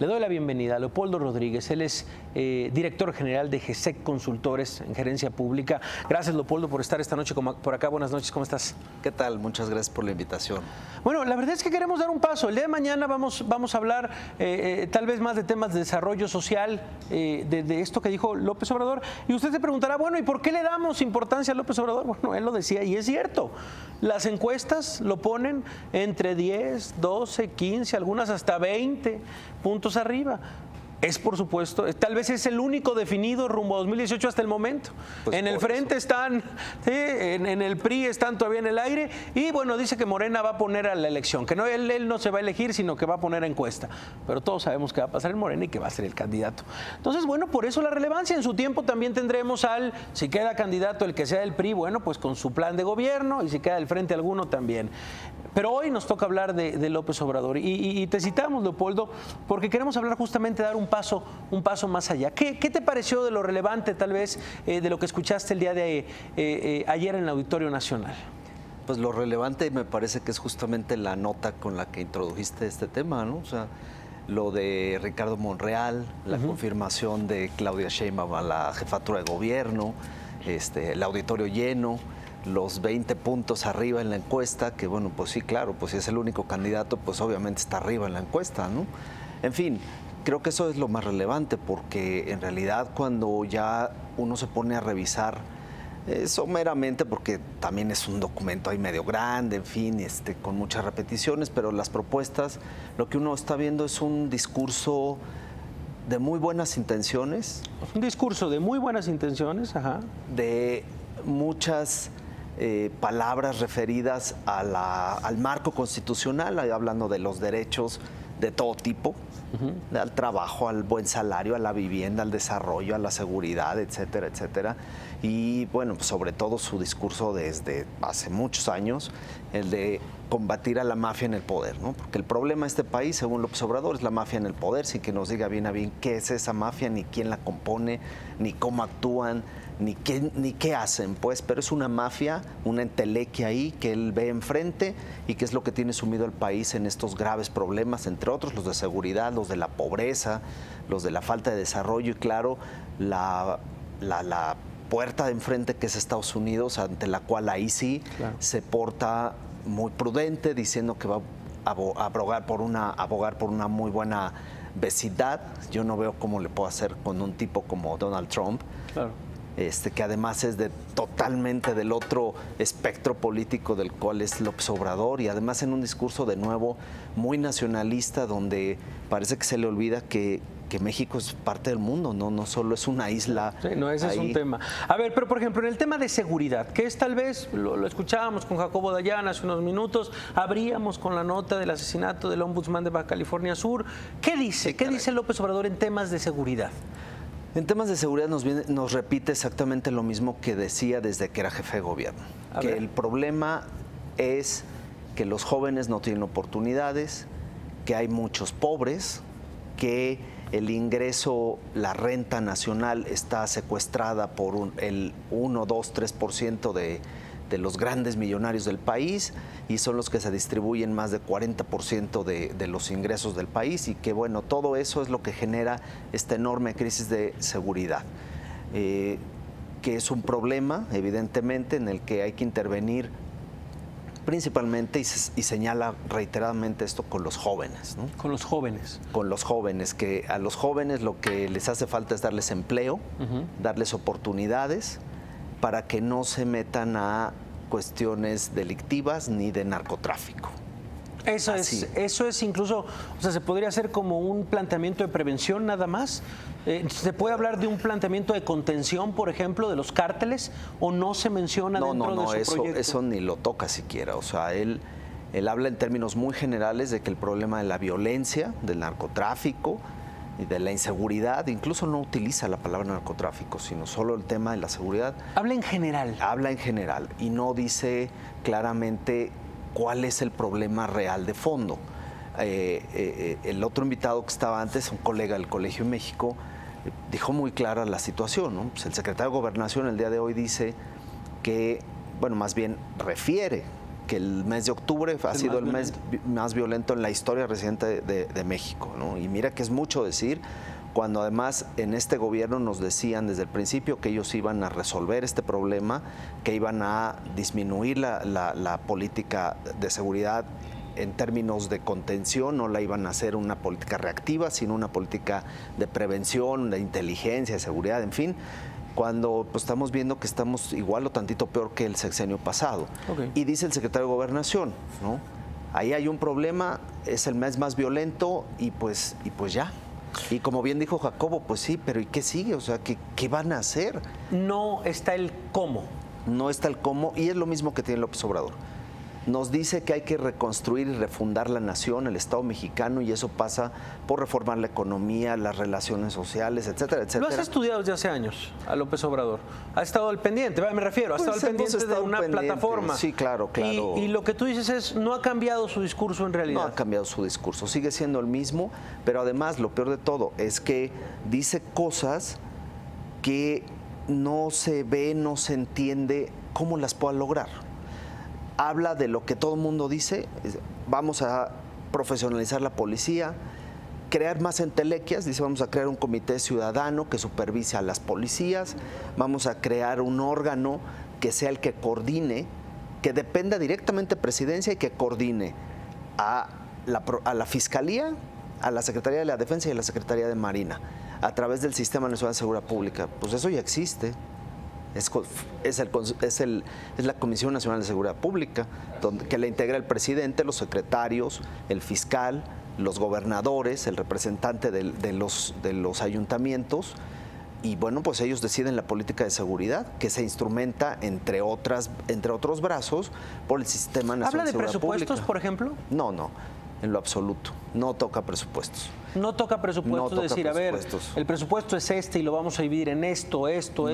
Le doy la bienvenida a Leopoldo Rodríguez. Él es director general de GESEC Consultores en Gerencia Pública. Gracias, Leopoldo, por estar esta noche por acá. Buenas noches, ¿cómo estás? ¿Qué tal? Muchas gracias por la invitación. Bueno, la verdad es que queremos dar un paso. El día de mañana vamos a hablar tal vez más de temas de desarrollo social, de esto que dijo López Obrador. Y usted se preguntará, bueno, ¿y por qué le damos importancia a López Obrador? Bueno, él lo decía y es cierto. Las encuestas lo ponen entre 10, 12, 15, algunas hasta 20 puntos arriba. Es, por supuesto, tal vez es el único definido rumbo a 2018 hasta el momento. Pues en el frente están, ¿sí? en el PRI están todavía en el aire y bueno, dice que Morena va a poner a la elección, que no, él no se va a elegir, sino que va a poner a encuesta. Pero todos sabemos que va a pasar en Morena y que va a ser el candidato. Entonces, bueno, por eso la relevancia. En su tiempo también tendremos si queda candidato el que sea del PRI, bueno, pues con su plan de gobierno, y si queda del frente alguno también. Pero hoy nos toca hablar de López Obrador y te citamos, Leopoldo, porque queremos hablar justamente de dar un paso más allá. ¿Qué te pareció de lo relevante, tal vez, de lo que escuchaste el día de ayer en el Auditorio Nacional? Pues lo relevante me parece que es justamente la nota con la que introdujiste este tema, ¿no? O sea, lo de Ricardo Monreal, la confirmación de Claudia Sheinbaum a la jefatura de gobierno, el auditorio lleno, los 20 puntos arriba en la encuesta, que bueno, pues sí, claro, pues si es el único candidato, pues obviamente está arriba en la encuesta, ¿no? En fin, creo que eso es lo más relevante, porque en realidad cuando ya uno se pone a revisar someramente, porque también es un documento ahí medio grande, en fin, con muchas repeticiones, pero las propuestas, lo que uno está viendo es un discurso de muy buenas intenciones. Un discurso de muy buenas intenciones, ajá. De muchas palabras referidas al marco constitucional, hablando de los derechos de todo tipo, al trabajo, al buen salario, a la vivienda, al desarrollo, a la seguridad, etcétera, etcétera. Y bueno, pues sobre todo su discurso desde hace muchos años, el de combatir a la mafia en el poder, ¿no? Porque el problema de este país, según López Obrador, es la mafia en el poder, sin que nos diga bien a bien qué es esa mafia, ni quién la compone, ni cómo actúan, ni qué hacen, pues, pero es una mafia, una entelequia ahí que él ve enfrente y que es lo que tiene sumido al país en estos graves problemas, entre otros los de seguridad, los de la pobreza, los de la falta de desarrollo y claro, la puerta de enfrente que es Estados Unidos, ante la cual ahí sí se porta muy prudente, diciendo que va a abogar por una muy buena vecindad. Yo no veo cómo le puedo hacer con un tipo como Donald Trump. Claro. Que además es totalmente del otro espectro político del cual es López Obrador y además en un discurso de nuevo muy nacionalista donde parece que se le olvida que México es parte del mundo, no solo es una isla. Sí, no, ese es un tema. A ver, pero por ejemplo, en el tema de seguridad, que es tal vez, lo escuchábamos con Jacobo Dayan hace unos minutos, abríamos con la nota del asesinato del ombudsman de Baja California Sur. ¿Qué dice? Sí, ¿qué dice López Obrador en temas de seguridad? En temas de seguridad nos repite exactamente lo mismo que decía desde que era jefe de gobierno. Que el problema es que los jóvenes no tienen oportunidades, que hay muchos pobres, que el ingreso, la renta nacional está secuestrada por el 1, 2, 3% de los grandes millonarios del país y son los que se distribuyen más de 40% de los ingresos del país y que bueno, todo eso es lo que genera esta enorme crisis de seguridad, que es un problema evidentemente en el que hay que intervenir principalmente y señala reiteradamente esto con los jóvenes, ¿no? Con los jóvenes. Con los jóvenes, que a los jóvenes lo que les hace falta es darles empleo, darles oportunidades para que no se metan a cuestiones delictivas ni de narcotráfico. Eso es incluso, o sea, se podría hacer como un planteamiento de prevención nada más. ¿Se puede hablar de un planteamiento de contención, por ejemplo, de los cárteles o no se menciona dentro de su proyecto? Eso ni lo toca siquiera. O sea, él habla en términos muy generales de que el problema de la violencia, del narcotráfico y de la inseguridad, incluso no utiliza la palabra narcotráfico, sino solo el tema de la seguridad. Habla en general. Habla en general y no dice claramente cuál es el problema real de fondo. El otro invitado que estaba antes, un colega del Colegio de México, dijo muy clara la situación, ¿no? Pues el secretario de Gobernación el día de hoy dice que, bueno, más bien refiere que el mes de octubre ha sido el mes más violento en la historia reciente de México, ¿no? Y mira que es mucho decir, cuando además en este gobierno nos decían desde el principio que ellos iban a resolver este problema, que iban a disminuir la política de seguridad en términos de contención, no la iban a hacer una política reactiva, sino una política de prevención, de inteligencia, de seguridad, en fin, cuando pues, estamos viendo que estamos igual o tantito peor que el sexenio pasado. Okay. Y dice el secretario de Gobernación, ¿no? Ahí hay un problema, es el mes más violento y pues ya. Y como bien dijo Jacobo, pues sí, pero ¿y qué sigue? O sea, ¿qué van a hacer? No está el cómo. No está el cómo, y es lo mismo que tiene López Obrador. Nos dice que hay que reconstruir y refundar la nación, el Estado mexicano, y eso pasa por reformar la economía, las relaciones sociales, etcétera, etcétera. Lo has estudiado desde hace años a López Obrador. Ha estado al pendiente, me refiero, ha estado al pendiente de una plataforma. Sí, claro. Y lo que tú dices es, no ha cambiado su discurso en realidad. No ha cambiado su discurso, sigue siendo el mismo, pero además lo peor de todo es que dice cosas que no se ve, no se entiende cómo las pueda lograr. Habla de lo que todo el mundo dice, vamos a profesionalizar la policía, crear más entelequias, dice vamos a crear un comité ciudadano que supervise a las policías, vamos a crear un órgano que sea el que coordine, que dependa directamente de Presidencia y que coordine a la Fiscalía, a la Secretaría de la Defensa y a la Secretaría de Marina, a través del Sistema Nacional de Seguridad Pública. Pues eso ya existe. Es la Comisión Nacional de Seguridad Pública, que la integra el presidente, los secretarios, el fiscal, los gobernadores, el representante de los ayuntamientos, y bueno, pues ellos deciden la política de seguridad, que se instrumenta, entre otros brazos, por el Sistema Nacional de Seguridad Pública. ¿Habla de presupuestos, por ejemplo? No, en lo absoluto. No toca presupuestos. No toca presupuestos, es decir, a ver, el presupuesto es este y lo vamos a dividir en esto y esto.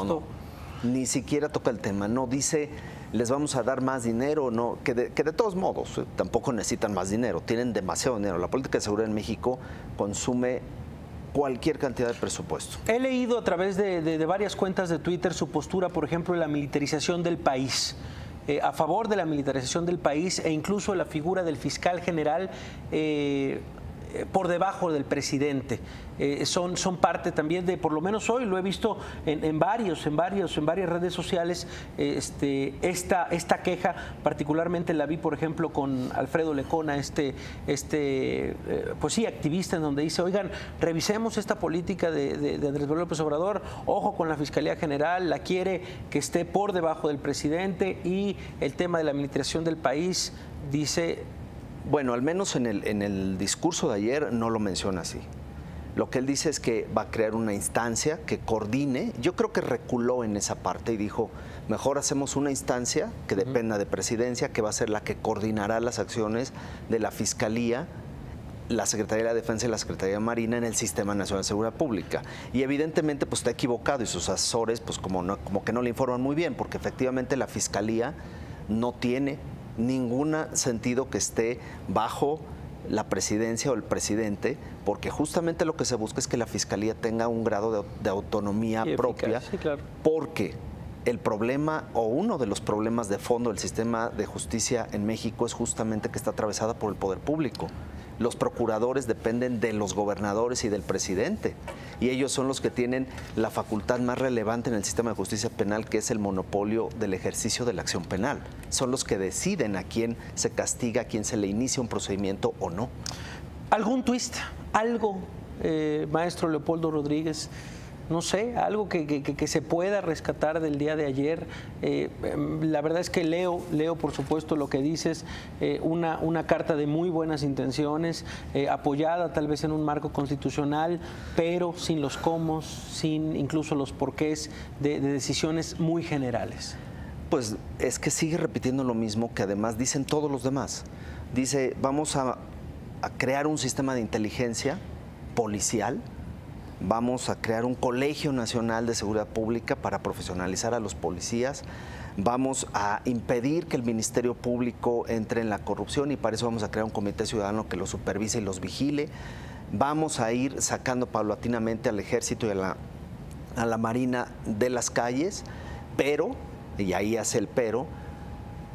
No. Ni siquiera toca el tema, no dice les vamos a dar más dinero, no, que de todos modos tampoco necesitan más dinero, tienen demasiado dinero. La política de seguridad en México consume cualquier cantidad de presupuesto. He leído a través de varias cuentas de Twitter su postura, por ejemplo, de la militarización del país. A favor de la militarización del país e incluso la figura del fiscal general por debajo del presidente. Son parte también de, por lo menos hoy lo he visto en varias redes sociales, esta queja, particularmente la vi, por ejemplo, con Alfredo Lecona, pues sí, activista, en donde dice, oigan, revisemos esta política de Andrés Manuel López Obrador, ojo con la Fiscalía General, la quiere que esté por debajo del presidente, y el tema de la militarización del país, dice... Bueno, al menos en el discurso de ayer no lo menciona así. Lo que él dice es que va a crear una instancia que coordine. Yo creo que reculó en esa parte y dijo, mejor hacemos una instancia que dependa de Presidencia, que va a ser la que coordinará las acciones de la Fiscalía, la Secretaría de la Defensa y la Secretaría de Marina en el Sistema Nacional de Seguridad Pública. Y evidentemente pues está equivocado, y sus asesores pues como que no le informan muy bien, porque efectivamente la Fiscalía no tiene ningún sentido que esté bajo la Presidencia o el presidente, porque justamente lo que se busca es que la Fiscalía tenga un grado de autonomía propia, sí, claro. Porque el problema, o uno de los problemas de fondo del sistema de justicia en México, es justamente que está atravesada por el poder público. Los procuradores dependen de los gobernadores y del presidente, y ellos son los que tienen la facultad más relevante en el sistema de justicia penal, que es el monopolio del ejercicio de la acción penal. Son los que deciden a quién se castiga, a quién se le inicia un procedimiento o no. ¿Algún twist? ¿Algo, maestro Leopoldo Rodríguez? No sé, algo que se pueda rescatar del día de ayer. La verdad es que leo por supuesto lo que dices, una carta de muy buenas intenciones, apoyada tal vez en un marco constitucional, pero sin los cómo, sin incluso los porqués de decisiones muy generales. Pues es que sigue repitiendo lo mismo que además dicen todos los demás. Dice, vamos a crear un sistema de inteligencia policial, vamos a crear un Colegio Nacional de Seguridad Pública para profesionalizar a los policías, vamos a impedir que el Ministerio Público entre en la corrupción, y para eso vamos a crear un comité ciudadano que los supervise y los vigile, vamos a ir sacando paulatinamente al Ejército y a la Marina de las calles, pero, y ahí hace el pero,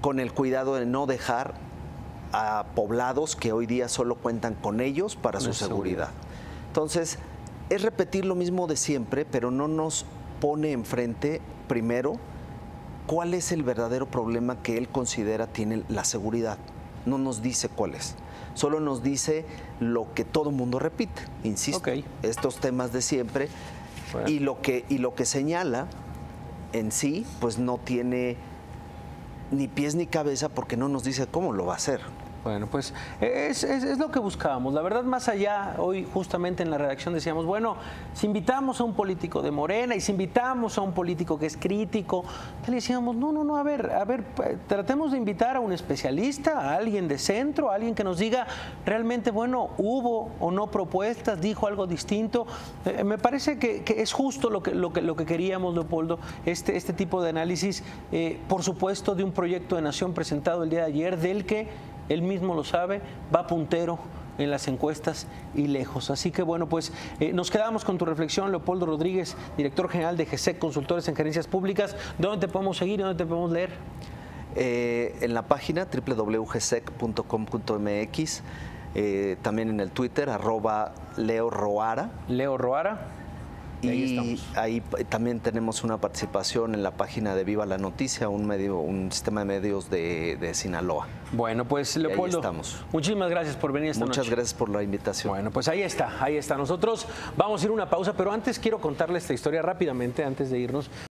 con el cuidado de no dejar a poblados que hoy día solo cuentan con ellos para su seguridad. Entonces, es repetir lo mismo de siempre, pero no nos pone enfrente, primero, cuál es el verdadero problema que él considera tiene la seguridad. No nos dice cuál es. Solo nos dice lo que todo mundo repite, insisto, estos temas de siempre. Bueno. Y lo que señala en sí, pues no tiene ni pies ni cabeza porque no nos dice cómo lo va a hacer. Bueno, pues es lo que buscábamos. La verdad, más allá, hoy justamente en la redacción decíamos, bueno, si invitamos a un político de Morena y si invitamos a un político que es crítico, le decíamos, no, a ver, tratemos de invitar a un especialista, a alguien de centro, a alguien que nos diga realmente, bueno, hubo o no propuestas, dijo algo distinto. Me parece que es justo lo que queríamos, Leopoldo, este tipo de análisis, por supuesto, de un proyecto de nación presentado el día de ayer, del que él mismo lo sabe, va puntero en las encuestas y lejos. Así que bueno, pues nos quedamos con tu reflexión, Leopoldo Rodríguez, director general de GESEC, Consultores en Gerencias Públicas. ¿Dónde te podemos seguir y dónde te podemos leer? En la página www.gesec.com.mx, también en el Twitter, @LeoRoara. Leo Roara. Y ahí también tenemos una participación en la página de Viva la Noticia, un sistema de medios de Sinaloa. Bueno, pues Leopoldo, muchísimas gracias por venir esta noche. Muchas gracias por la invitación. Bueno, pues ahí está. Nosotros vamos a ir a una pausa, pero antes quiero contarle esta historia rápidamente, antes de irnos.